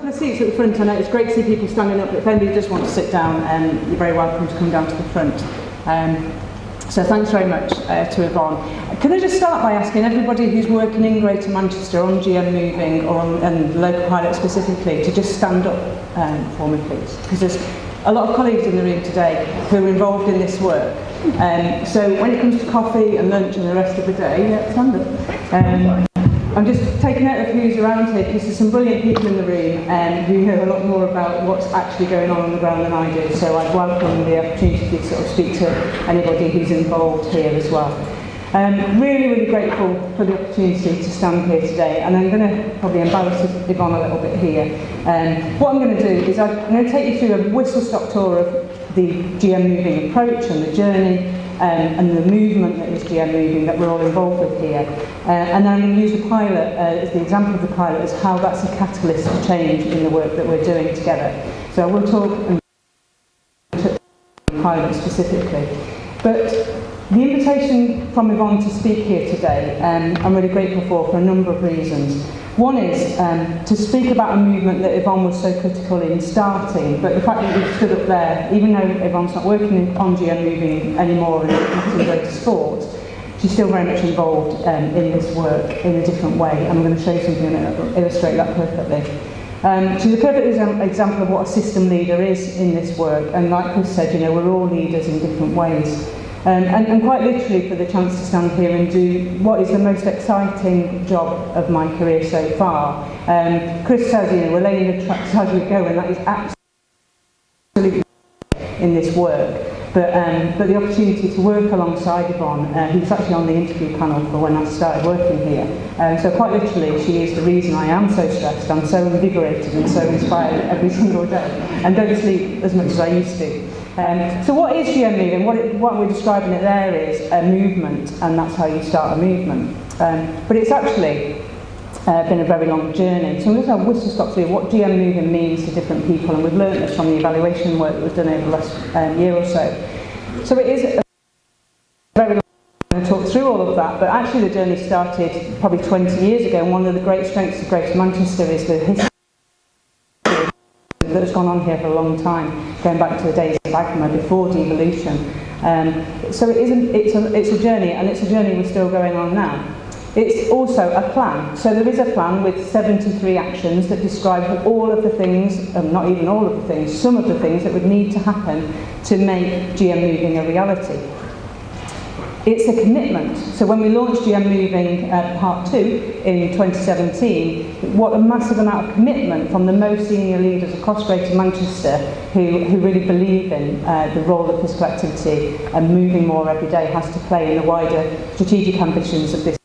couple of seats at the front. I know it's great to see people standing up, but if anybody does want to sit down, you're very welcome to come down to the front. So thanks very much to Yvonne. Can I just start by asking everybody who's working in Greater Manchester on GM Moving or on local pilot specifically to just stand up for me, please, because there's a lot of colleagues in the room today who are involved in this work. So when it comes to coffee and lunch and the rest of the day, yeah, stand up. I'm just taking note of who's around here because there's some brilliant people in the room who know a lot more about what's actually going on the ground than I do. So I'd welcome the opportunity to sort of speak to anybody who's involved here as well. Really, really grateful for the opportunity to stand here today, and I'm going to probably embarrass Yvonne a little bit here. What I'm going to do is I'm going to take you through a whistle-stop tour of the GM Moving approach and the journey and the movement that is GM Moving that we're all involved with here. And then I'm going to use the pilot as the example of the pilot as how that's a catalyst for change in the work that we're doing together. So I will talk and touch on the pilot specifically. But the invitation from Yvonne to speak here today, I'm really grateful for a number of reasons. One is to speak about a movement that Yvonne was so critical in starting, but the fact that we've stood up there, even though Yvonne's not working on GM Moving anymore and not in greater sport, she's still very much involved in this work in a different way. I'm going to show you something that will illustrate that perfectly. She's a perfect example of what a system leader is in this work, and like Chris said, you know, we're all leaders in different ways. And quite literally for the chance to stand here and do what is the most exciting job of my career so far. Chris says, you know, we're laying the tracks as we go, and that is absolutely in this work. But the opportunity to work alongside Yvonne, who was actually on the interview panel for when I started working here. So quite literally, she is the reason I am so stressed, I'm so invigorated and so inspired every single day, and don't sleep as much as I used to. So what is GM Moving? What we're describing it there is a movement, and that's how you start a movement. But it's actually been a very long journey. So I'm going to have a whistle-stop through what GM Moving means to different people, and we've learned this from the evaluation work that was done over the last year or so. So it is a very long journey. I'm going to talk through all of that, but actually the journey started probably 20 years ago, and one of the great strengths of Greater Manchester is the history that has gone on here for a long time, going back to the days of AGMA before devolution. So it's a journey, and it's a journey we're still going on now. It's also a plan. So there is a plan with 73 actions that describe all of the things, not even all of the things, some of the things that would need to happen to make GM Moving a reality. It's a commitment. So when we launched GM Moving Part 2 in 2017, what a massive amount of commitment from the most senior leaders across Greater Manchester who really believe in the role that physical activity and moving more every day has to play in the wider strategic ambitions of this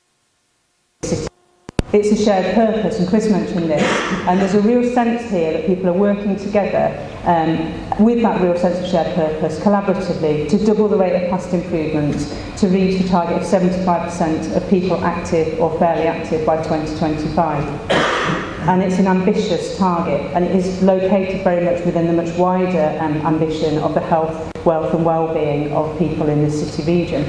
city. It's a shared purpose, and Chris mentioned this, and there's a real sense here that people are working together with that real sense of shared purpose, collaboratively, to double the rate of past improvements, to reach the target of 75% of people active or fairly active by 2025. And it's an ambitious target, and it is located very much within the much wider ambition of the health, wealth and well-being of people in this city region.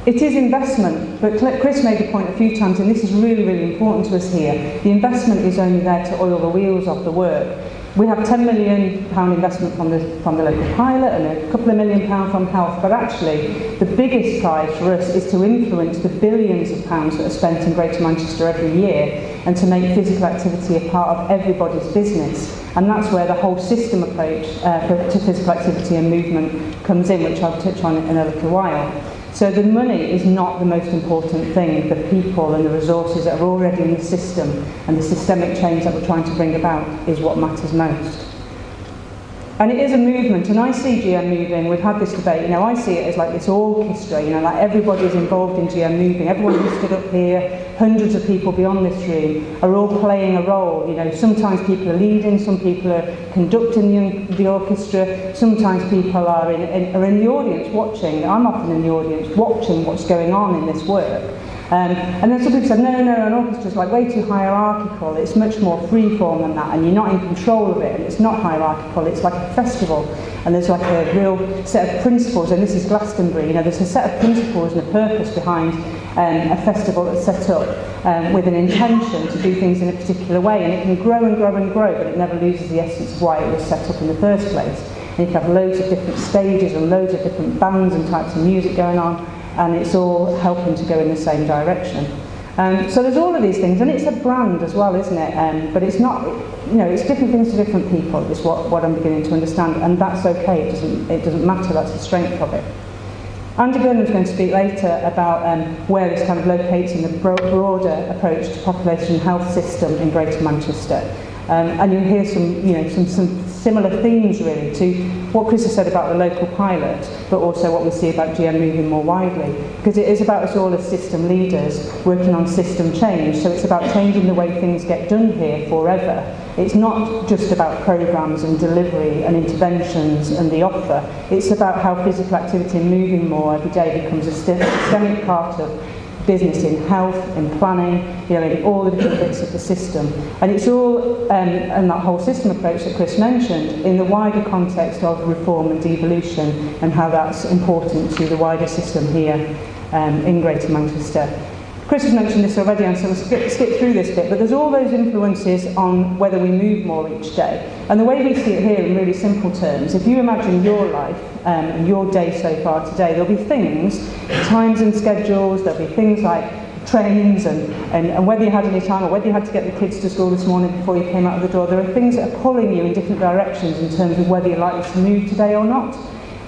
It is investment, but Chris made the point a few times, and this is really, really important to us here. The investment is only there to oil the wheels of the work. We have £10 million investment from the local pilot and a couple of £1 million from health, but actually the biggest prize for us is to influence the billions of pounds that are spent in Greater Manchester every year, and to make physical activity a part of everybody's business. And that's where the whole system approach to physical activity and movement comes in, which I'll touch on in a little while. So the money is not the most important thing. The people and the resources that are already in the system and the systemic change that we're trying to bring about is what matters most. And it is a movement, and I see GM Moving, we've had this debate, you know, I see it as like this orchestra, you know, like everybody's involved in GM Moving, everyone who stood up here, hundreds of people beyond this room are all playing a role, you know, sometimes people are leading, some people are conducting the orchestra, sometimes people are in the audience watching, I'm often in the audience watching what's going on in this work. And then some people said, no, an orchestra's like way too hierarchical, it's much more free-form than that, and you're not in control of it, and it's not hierarchical, it's like a festival, and there's like a real set of principles, and this is Glastonbury, you know, there's a set of principles and a purpose behind a festival that's set up with an intention to do things in a particular way, and it can grow and grow and grow, but it never loses the essence of why it was set up in the first place. And you can have loads of different stages and loads of different bands and types of music going on, and it's all helping to go in the same direction. So there's all of these things, and it's a brand as well, isn't it? But it's not, it's different things to different people, is what I'm beginning to understand, and that's okay. It doesn't matter. That's the strength of it. Andy Burnham's going to speak later about where this kind of locates in the broader approach to population health system in Greater Manchester. And you'll hear some similar themes really to what Chris has said about the local pilot, but also what we see about GM moving more widely, because it is about us all as system leaders working on system change. So it's about changing the way things get done here forever. It's not just about programmes and delivery and interventions and the offer. It's about how physical activity and moving more every day becomes a systemic part of business in health, in planning, in all the different bits of the system. And it's all, and that whole system approach that Chris mentioned, in the wider context of reform and devolution, and how that's important to the wider system here in Greater Manchester. Chris has mentioned this already, and so we'll skip through this bit, but there's all those influences on whether we move more each day. And the way we see it here in really simple terms, if you imagine your life and your day so far today, there'll be things, times and schedules, there'll be things like trains and whether you had any time or whether you had to get the kids to school this morning before you came out of the door. There are things that are pulling you in different directions in terms of whether you're likely to move today or not.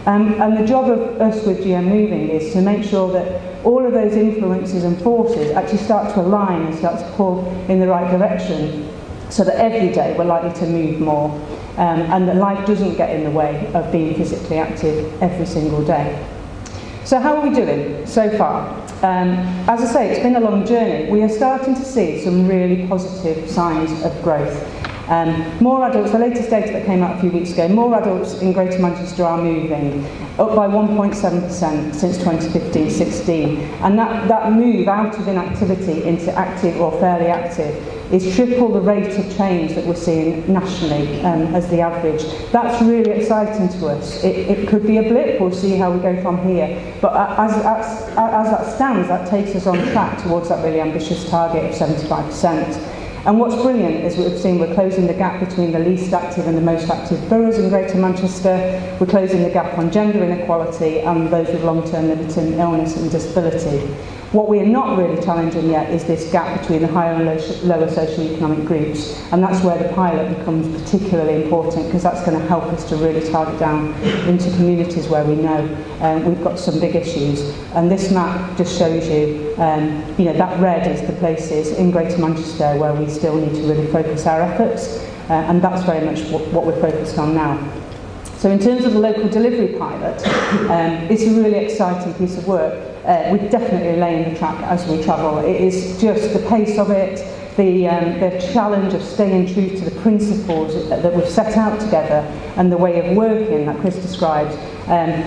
And the job of us with GM Moving is to make sure that all of those influences and forces actually start to align and start to pull in the right direction, so that every day we're likely to move more, and that life doesn't get in the way of being physically active every single day. So how are we doing so far? As I say, it's been a long journey. We are starting to see some really positive signs of growth. More adults, the latest data that came out a few weeks ago, more adults in Greater Manchester are moving, up by 1.7% since 2015-16. And that move out of inactivity into active or fairly active is triple the rate of change that we're seeing nationally as the average. That's really exciting to us. It could be a blip, we'll see how we go from here. But as that stands, that takes us on track towards that really ambitious target of 75%. And what's brilliant is we've seen we're closing the gap between the least active and the most active boroughs in Greater Manchester. We're closing the gap on gender inequality and those with long-term limiting illness and disability. What we are not really challenging yet is this gap between the higher and lower socioeconomic groups, and that's where the pilot becomes particularly important, because that's going to help us to really target down into communities where we know we've got some big issues. And this map just shows you, that red is the places in Greater Manchester where we still need to really focus our efforts, and that's very much what we're focused on now. So in terms of the local delivery pilot, it's a really exciting piece of work. We're definitely laying the track as we travel. It is just the pace of it, the challenge of staying true to the principles that we've set out together, and the way of working that Chris described,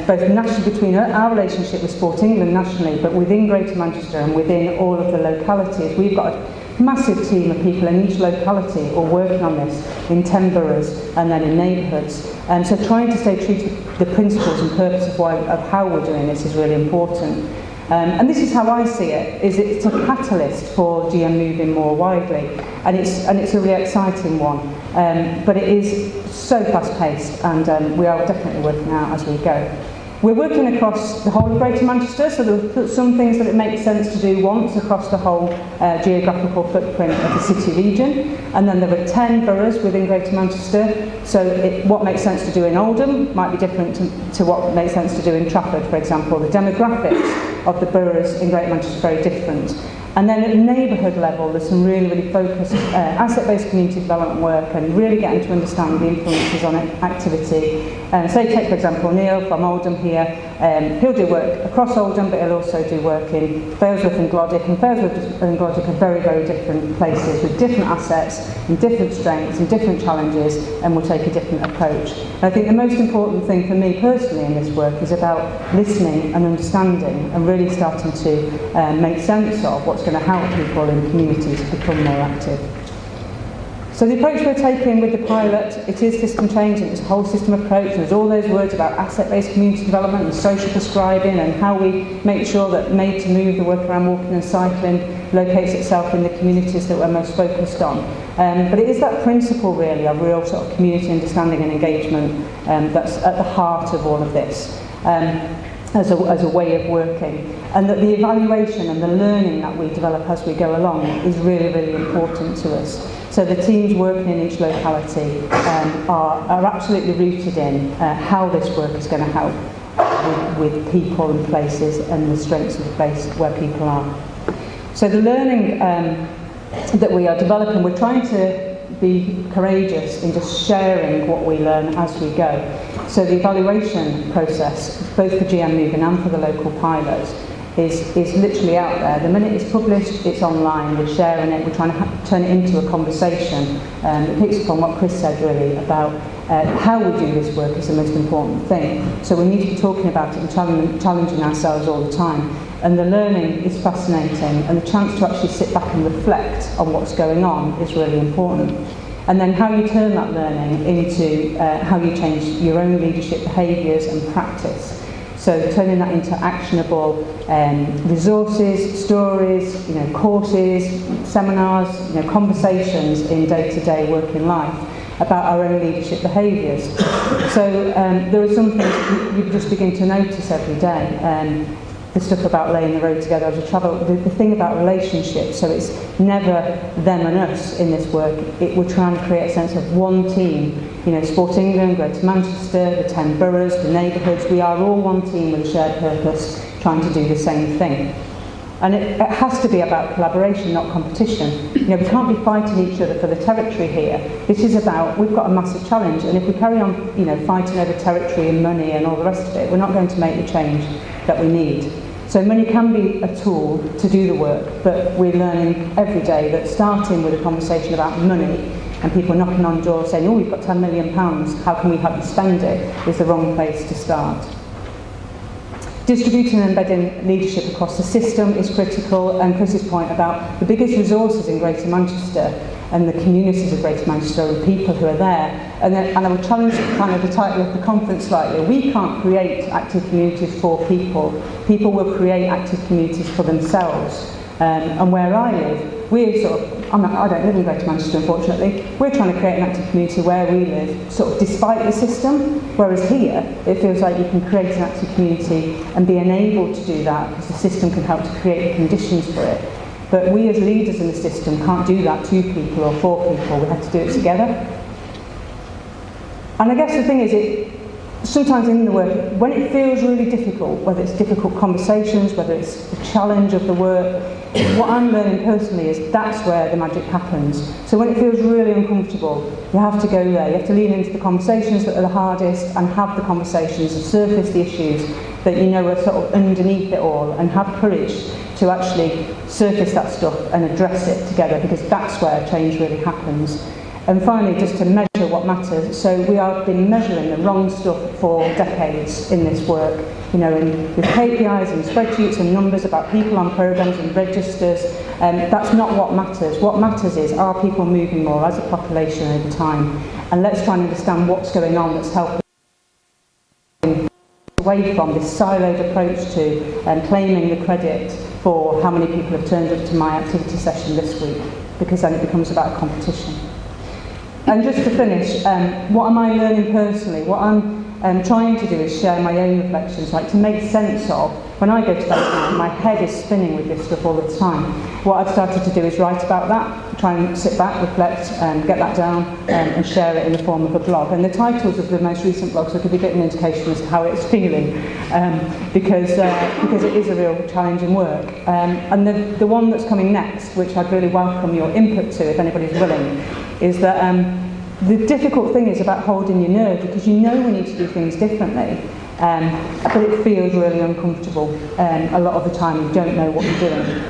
both nationally between our relationship with Sport England nationally, but within Greater Manchester and within all of the localities. We've got a massive team of people in each locality all working on this in 10 boroughs and then in neighbourhoods. So trying to stay true to the principles and purpose of how we're doing this is really important. And this is how I see it, is it's a catalyst for GM moving more widely, and it's a really exciting one. But it is so fast-paced, and we are definitely working out as we go. We're working across the whole of Greater Manchester, so there are some things that it makes sense to do once across the whole geographical footprint of the city region, and then there are 10 boroughs within Greater Manchester, so what makes sense to do in Oldham might be different to what makes sense to do in Trafford, for example. The demographics of the boroughs in Greater Manchester are very different. And then at neighbourhood level, there's some really focused asset-based community development work, and really getting to understand the influences on activity. So take, for example, Neil from Oldham here. He'll do work across Oldham, but he'll also do work in Failsworth and Glodwick. And Failsworth and Glodwick are very, very different places with different assets and different strengths and different challenges, and will take a different approach. And I think the most important thing for me personally in this work is about listening and understanding, and really starting to make sense of what's going to help people in communities become more active. So the approach we're taking with the pilot, it is system change, and it's a whole system approach, and there's all those words about asset-based community development and social prescribing and how we make sure that Made to Move, the work around walking and cycling, locates itself in the communities that we're most focused on. But it is that principle really of real sort of community understanding and engagement that's at the heart of all of this. As a way of working, and that the evaluation and the learning that we develop as we go along is really, really important to us. So the teams working in each locality are absolutely rooted in how this work is going to help with people and places and the strengths of the place where people are. So the learning that we are developing, we're trying to be courageous in just sharing what we learn as we go. So the evaluation process, both for GM Moving and for the local pilot, is literally out there. The minute it's published, it's online, we're sharing it, we're trying to turn it into a conversation. It picks up on what Chris said really about how we do this work is the most important thing. So we need to be talking about it and challenging ourselves all the time. And the learning is fascinating, and the chance to actually sit back and reflect on what's going on is really important. And then how you turn that learning into how you change your own leadership behaviours and practice. So turning that into actionable resources, stories, courses, seminars, conversations in day-to-day working life about our own leadership behaviours. So there are some things you just begin to notice every day. The stuff about laying the road together as a travel, the thing about relationships, so it's never them and us in this work. We're trying to create a sense of one team. Sport England, Greater Manchester, the 10 boroughs, the neighbourhoods, we are all one team with a shared purpose, trying to do the same thing. And it has to be about collaboration, not competition. We can't be fighting each other for the territory here. This is about, we've got a massive challenge, and if we carry on, fighting over territory and money and all the rest of it, we're not going to make the change that we need. So money can be a tool to do the work, but we're learning every day that starting with a conversation about money and people knocking on doors saying, oh, we've got £10 million, how can we help you spend it, is the wrong place to start. Distributing and embedding leadership across the system is critical, and Chris's point about the biggest resources in Greater Manchester and the communities of Greater Manchester are the people who are there. And I would challenge kind of the title of the conference slightly. We can't create active communities for people. People will create active communities for themselves. And where I live, I don't live in Greater Manchester, unfortunately. We're trying to create an active community where we live, sort of despite the system. Whereas here, it feels like you can create an active community and be enabled to do that because the system can help to create the conditions for it. But we as leaders in the system can't do that to people or for people. We have to do it together. And I guess the thing is, sometimes in the work, when it feels really difficult, whether it's difficult conversations, whether it's the challenge of the work, what I'm learning personally is that's where the magic happens. So when it feels really uncomfortable, you have to go there. You have to lean into the conversations that are the hardest and have the conversations and surface the issues that are sort of underneath it all, and have courage to actually surface that stuff and address it together, because that's where change really happens. And finally, just to measure what matters. So we have been measuring the wrong stuff for decades in this work, with KPIs and spreadsheets and numbers about people on programmes and registers. That's not what matters. What matters is, are people moving more as a population over time? And let's try and understand what's going on that's helping away from this siloed approach to claiming the credit for how many people have turned up to my activity session this week, because then it becomes about a competition. And just to finish, what am I learning personally? What I'm trying to do is share my own reflections, like to make sense of. When I go to bed now, my head is spinning with this stuff all the time. What I've started to do is write about that, try and sit back, reflect, get that down, and share it in the form of a blog. And the titles of the most recent blogs will give you a bit of an indication as to how it's feeling, because it is a real challenging work. And the one that's coming next, which I'd really welcome your input to if anybody's willing, is that the difficult thing is about holding your nerve, because we need to do things differently, but it feels really uncomfortable. A lot of the time you don't know what you're doing.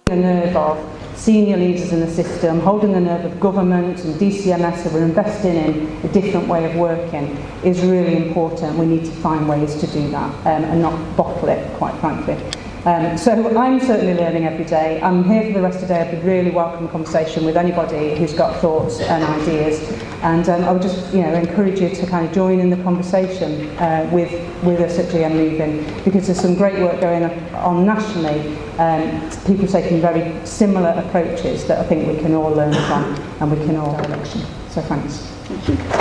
The nerve of senior leaders in the system, holding the nerve of government and DCMS who are investing in a different way of working is really important. We need to find ways to do that and not bottle it, quite frankly. So I'm certainly learning every day. I'm here for the rest of the day. I'd be really welcome a conversation with anybody who's got thoughts and ideas. And I would just, encourage you to kind of join in the conversation with us at GM Moving, because there's some great work going on nationally. People taking very similar approaches that I think we can all learn from and we can all direction. So thanks. Thank you.